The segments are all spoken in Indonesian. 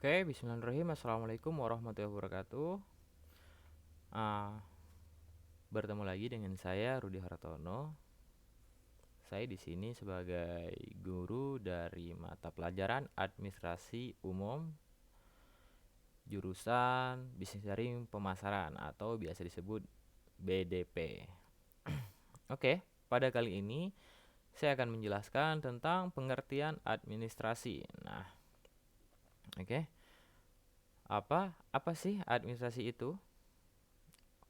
Oke, bismillahirrahmanirrahim. Assalamualaikum warahmatullahi wabarakatuh. Ah, Bertemu lagi dengan saya Rudi Hartono. Saya di sini sebagai guru dari mata pelajaran Administrasi Umum jurusan Bisnis Daring Pemasaran atau biasa disebut BDP. Oke, pada kali ini saya akan menjelaskan tentang pengertian administrasi. Nah, oke. Apa sih administrasi itu?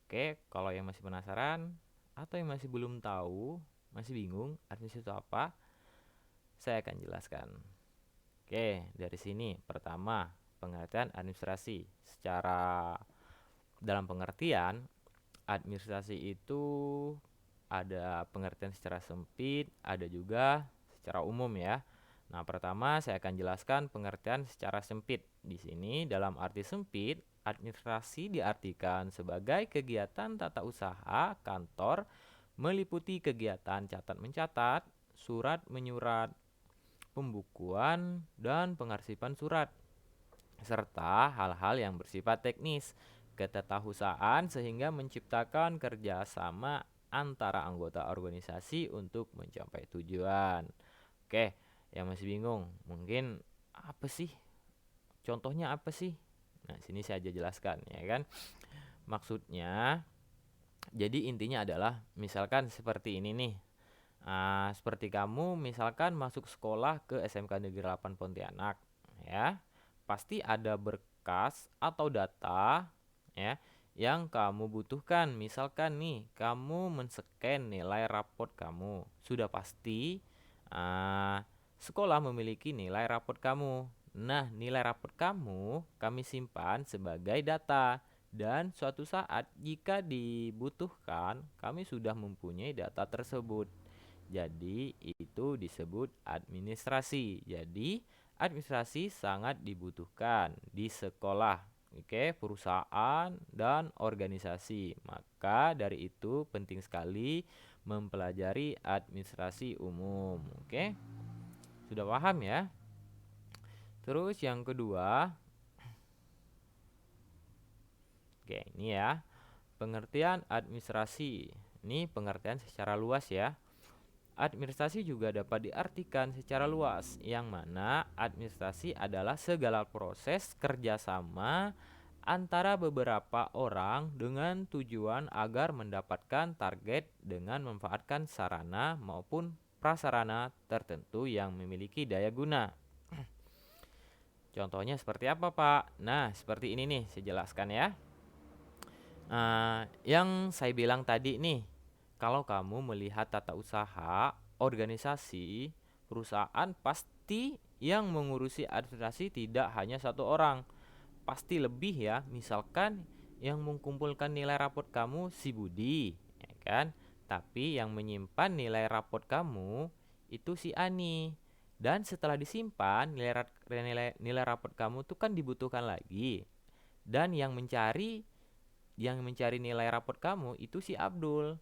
Oke, kalau yang masih penasaran atau yang masih belum tahu, masih bingung administrasi itu apa, saya akan jelaskan. Oke, dari sini pertama, pengertian administrasi. Secara dalam pengertian, administrasi itu ada pengertian secara sempit, ada juga secara umum ya. Nah, pertama saya akan jelaskan pengertian secara sempit. Di sini dalam arti sempit, administrasi diartikan sebagai kegiatan tata usaha kantor meliputi kegiatan catat mencatat, surat menyurat, pembukuan, dan pengarsipan surat, serta hal-hal yang bersifat teknis, ketetausahaan sehingga menciptakan kerjasama antara anggota organisasi untuk mencapai tujuan. Oke, yang masih bingung, mungkin apa sih? Contohnya apa sih? Nah, sini saya aja jelaskan ya kan. Maksudnya, jadi intinya adalah misalkan seperti ini nih. Seperti kamu misalkan masuk sekolah ke SMK Negeri 8 Pontianak, ya. Pasti ada berkas atau data ya yang kamu butuhkan. Misalkan nih, kamu men-scan nilai raport kamu. Sudah pasti ah, sekolah memiliki nilai raport kamu. Nah, nilai raport kamu kami simpan sebagai data. Dan suatu saat jika dibutuhkan, kami sudah mempunyai data tersebut. Jadi itu disebut administrasi. Jadi administrasi sangat dibutuhkan di sekolah, oke, perusahaan dan organisasi. Maka dari itu penting sekali mempelajari administrasi umum. Oke. Sudah paham ya? Terus yang kedua, oke, ini ya, pengertian administrasi. Ini pengertian secara luas ya. Administrasi juga dapat diartikan secara luas, yang mana administrasi adalah segala proses kerjasama antara beberapa orang dengan tujuan agar mendapatkan target dengan memanfaatkan sarana maupun prasarana tertentu yang memiliki daya guna. Contohnya seperti apa, Pak? Nah, seperti ini nih, saya jelaskan ya. Yang saya bilang tadi nih, kalau kamu melihat tata usaha, organisasi, perusahaan, pasti yang mengurusi administrasi tidak hanya satu orang, pasti lebih ya. Misalkan yang mengumpulkan nilai raport kamu si Budi, ya kan? Tapi yang menyimpan nilai raport kamu itu si Ani. Dan setelah disimpan, nilai raport kamu tuh kan dibutuhkan lagi. Dan yang mencari nilai raport kamu itu si Abdul.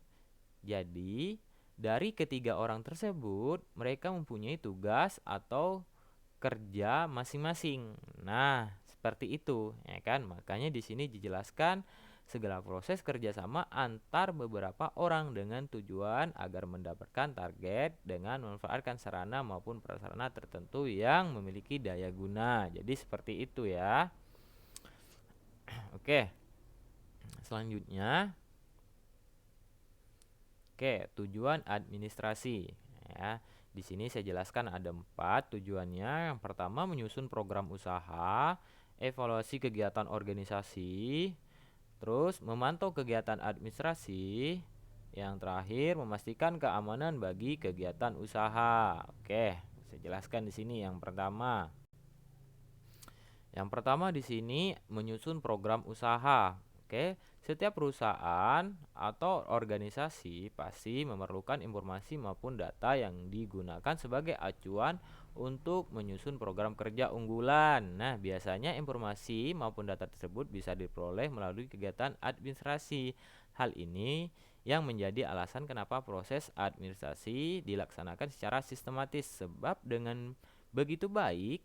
Jadi, dari ketiga orang tersebut, mereka mempunyai tugas atau kerja masing-masing. Nah, seperti itu, ya kan? Makanya di sini dijelaskan segala proses kerjasama antar beberapa orang dengan tujuan agar mendapatkan target dengan memanfaatkan sarana maupun prasarana tertentu yang memiliki daya guna. Jadi seperti itu ya. Oke, selanjutnya. Oke, tujuan administrasi ya. Di sini saya jelaskan ada 4 tujuannya. Yang pertama menyusun program usaha, evaluasi kegiatan organisasi, terus memantau kegiatan administrasi, yang terakhir memastikan keamanan bagi kegiatan usaha. Oke, saya jelaskan di sini yang pertama. Yang pertama di sini menyusun program usaha. Oke, setiap perusahaan atau organisasi pasti memerlukan informasi maupun data yang digunakan sebagai acuan untuk menyusun program kerja unggulan. Nah, biasanya informasi maupun data tersebut bisa diperoleh melalui kegiatan administrasi. Hal ini yang menjadi alasan kenapa proses administrasi dilaksanakan secara sistematis, sebab dengan begitu baik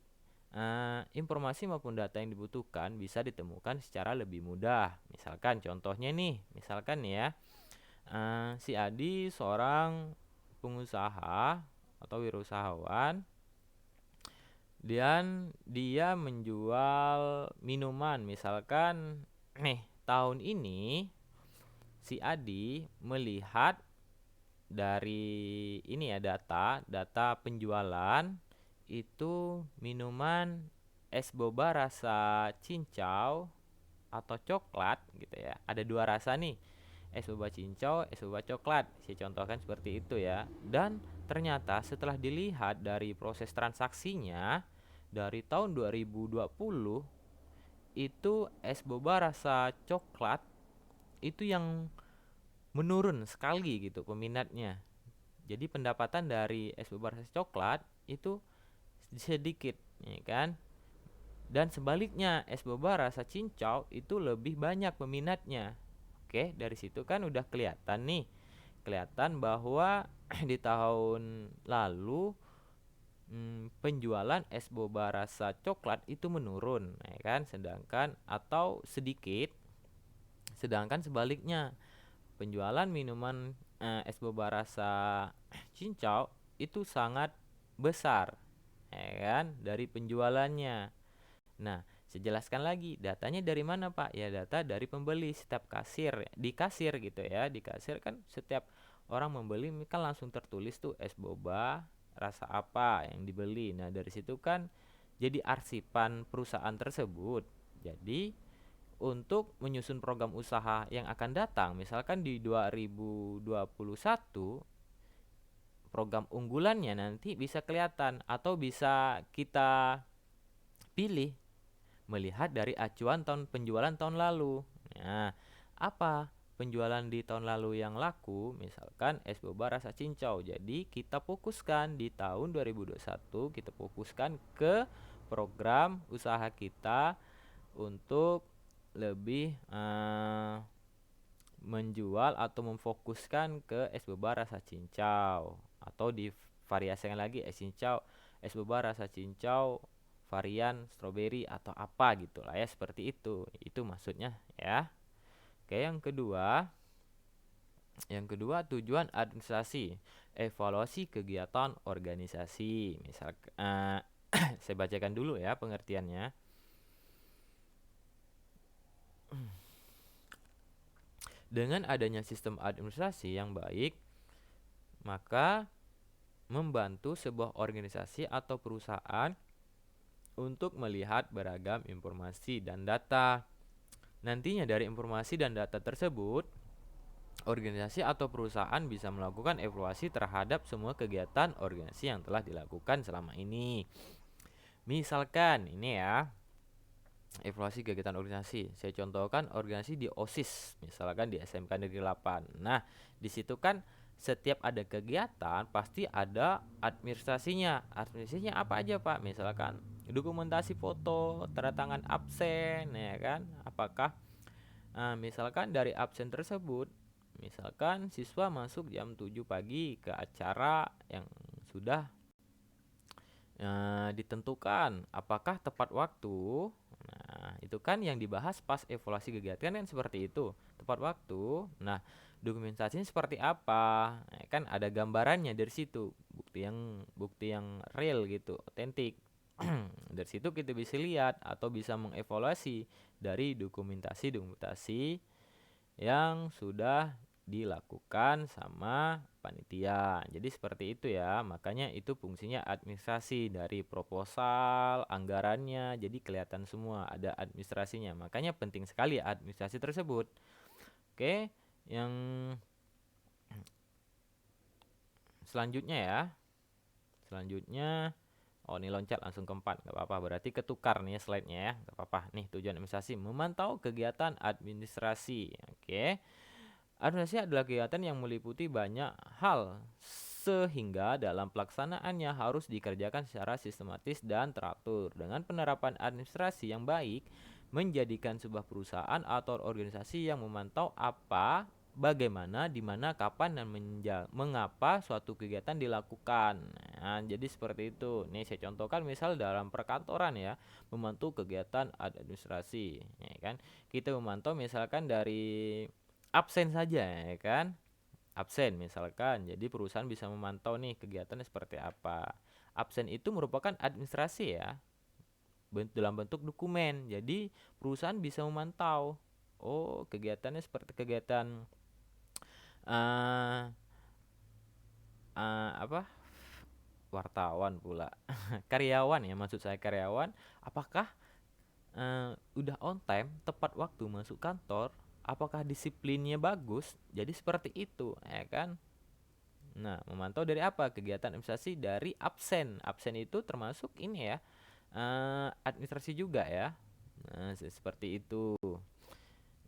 informasi maupun data yang dibutuhkan bisa ditemukan secara lebih mudah. Misalkan contohnya nih, misalkan ya, si Adi seorang pengusaha atau wirausahawan, dan dia menjual minuman. Misalkan nih, tahun ini si Adi melihat dari ini ya, data penjualan itu minuman es boba rasa cincau atau coklat gitu ya. Ada dua rasa nih, es boba cincau, es boba coklat. Saya contohkan seperti itu ya. Dan ternyata setelah dilihat dari proses transaksinya dari tahun 2020, itu es boba rasa coklat itu yang menurun sekali gitu peminatnya. Jadi pendapatan dari es boba rasa coklat itu sedikit, ya kan? Dan sebaliknya, es boba rasa cincau itu lebih banyak peminatnya. Oke, dari situ kan udah kelihatan nih. Kelihatan bahwa di tahun lalu penjualan es boba rasa coklat itu menurun, ya kan? Sedangkan atau sedikit. Sedangkan sebaliknya, penjualan minuman es boba rasa cincau itu sangat besar, ya kan, dari penjualannya. Nah, saya jelaskan lagi, datanya dari mana Pak? Ya data dari pembeli, setiap kasir, di kasir gitu ya. Di kasir kan setiap orang membeli kan langsung tertulis tuh es boba rasa apa yang dibeli. Nah, dari situ kan jadi arsipan perusahaan tersebut. Jadi untuk menyusun program usaha yang akan datang, misalkan di 2021, program unggulannya nanti bisa kelihatan atau bisa kita pilih melihat dari acuan penjualan tahun lalu. Nah, apa penjualan di tahun lalu yang laku? Misalkan es boba rasa cincau. Jadi kita fokuskan di tahun 2021, kita fokuskan ke program usaha kita untuk lebih menjual atau memfokuskan ke es boba rasa cincau, atau di variasikan lagi es boba rasa cincau varian strawberry atau apa gitu lah ya, seperti itu maksudnya ya. Oke, yang kedua tujuan administrasi, evaluasi kegiatan organisasi. Misal saya bacakan dulu ya pengertiannya. Dengan adanya sistem administrasi yang baik, maka membantu sebuah organisasi atau perusahaan untuk melihat beragam informasi dan data. Nantinya dari informasi dan data tersebut, organisasi atau perusahaan bisa melakukan evaluasi terhadap semua kegiatan organisasi yang telah dilakukan selama ini. Misalkan ini ya, evaluasi kegiatan organisasi. Saya contohkan organisasi di OSIS, misalkan di SMK Negeri 8. Nah, di situ kan setiap ada kegiatan pasti ada administrasinya. Administrasinya apa aja, Pak? Misalkan dokumentasi foto, tanda tangan absen, ya kan? Apakah misalkan dari absen tersebut, misalkan siswa masuk jam 7 pagi ke acara yang sudah ditentukan, apakah tepat waktu? Nah, itu kan yang dibahas pas evaluasi kegiatan kan seperti itu, tepat waktu. Nah, dokumentasinya seperti apa? Nah, kan ada gambarannya dari situ, bukti yang real gitu, otentik. Dari situ kita bisa lihat atau bisa mengevaluasi dari dokumentasi yang sudah dilakukan sama panitia. Jadi seperti itu ya. Makanya itu fungsinya administrasi, dari proposal, anggarannya. Jadi kelihatan semua ada administrasinya. Makanya penting sekali administrasi tersebut. Oke, yang selanjutnya ya. Oh, ini loncat langsung ke 4, gak apa-apa, berarti ketukar nih slide-nya ya, gak apa-apa. Nih, tujuan administrasi, memantau kegiatan administrasi. Oke. Administrasi adalah kegiatan yang meliputi banyak hal, sehingga dalam pelaksanaannya harus dikerjakan secara sistematis dan teratur. Dengan penerapan administrasi yang baik, menjadikan sebuah perusahaan atau organisasi yang memantau apa bagaimana, di mana, kapan, dan mengapa suatu kegiatan dilakukan. Nah, jadi seperti itu. Nih saya contohkan misal dalam perkantoran ya, memantau kegiatan administrasi, ya kan. Kita memantau misalkan dari absen saja, ya kan. Absen misalkan. Jadi perusahaan bisa memantau nih kegiatannya seperti apa. Absen itu merupakan administrasi ya, dalam bentuk dokumen. Jadi perusahaan bisa memantau, oh kegiatannya seperti kegiatan eh apa, wartawan pula, karyawan ya, maksud saya karyawan, apakah udah on time, tepat waktu masuk kantor, apakah disiplinnya bagus. Jadi seperti itu, ya kan. Nah, memantau dari apa? Kegiatan administrasi dari absen. Absen itu termasuk ini ya, administrasi juga ya. Nah, seperti itu.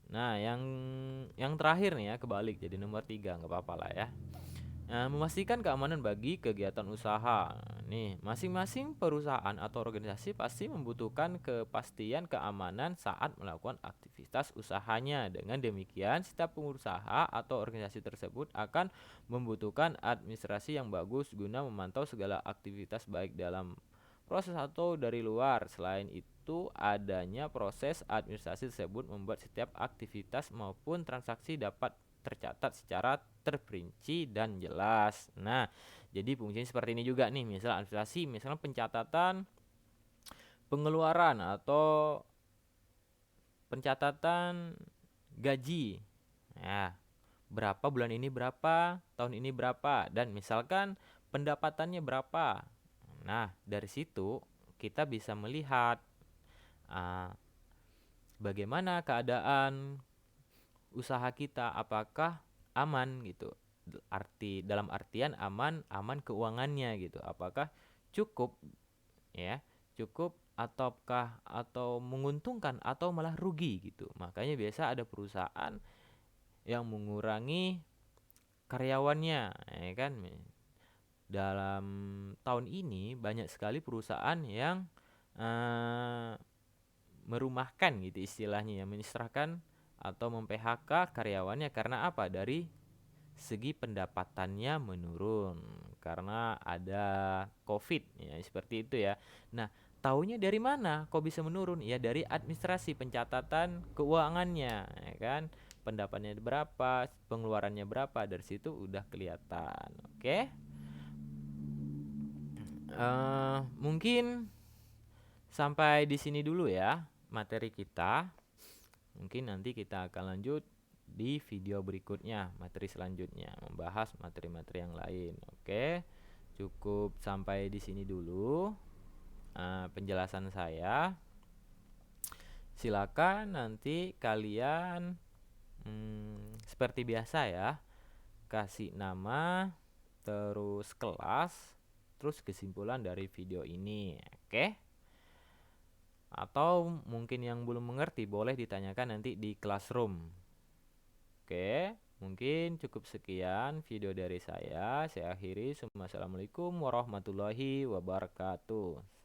Nah, yang terakhir nih ya, kebalik jadi nomor 3, nggak apa-apa lah ya. Memastikan keamanan bagi kegiatan usaha. Nih, masing-masing perusahaan atau organisasi pasti membutuhkan kepastian keamanan saat melakukan aktivitas usahanya. Dengan demikian, setiap pengusaha atau organisasi tersebut akan membutuhkan administrasi yang bagus guna memantau segala aktivitas baik dalam proses atau dari luar. Selain itu, adanya proses administrasi tersebut membuat setiap aktivitas maupun transaksi dapat tercatat secara terperinci dan jelas. Nah, jadi fungsinya seperti ini juga nih. Misal administrasi, misalnya pencatatan pengeluaran atau pencatatan gaji. Ya, berapa bulan ini, berapa tahun ini, berapa, dan misalkan pendapatannya berapa. Nah, dari situ kita bisa melihat uh, bagaimana keadaan usaha kita, apakah aman gitu. Dalam artian aman keuangannya gitu. Apakah cukup ya, cukup ataukah atau menguntungkan atau malah rugi gitu. Makanya biasa ada perusahaan yang mengurangi karyawannya, ya kan. Dalam tahun ini banyak sekali perusahaan yang eh, merumahkan gitu istilahnya ya, menyesterahkan atau mem-PHK karyawannya karena apa? Dari segi pendapatannya menurun karena ada COVID ya, seperti itu ya. Nah, taunya dari mana kok bisa menurun? Ya dari administrasi pencatatan keuangannya, ya kan? Pendapatannya berapa, pengeluarannya berapa, dari situ udah kelihatan. Oke? Mungkin sampai di sini dulu ya materi kita. Mungkin nanti kita akan lanjut di video berikutnya, materi selanjutnya, membahas materi-materi yang lain. Oke, cukup sampai di sini dulu penjelasan saya. Silakan nanti kalian seperti biasa ya, kasih nama, terus kelas, terus kesimpulan dari video ini. Oke? Atau mungkin yang belum mengerti boleh ditanyakan nanti di classroom. Oke, mungkin cukup sekian video dari saya. Saya akhiri. Assalamualaikum warahmatullahi wabarakatuh.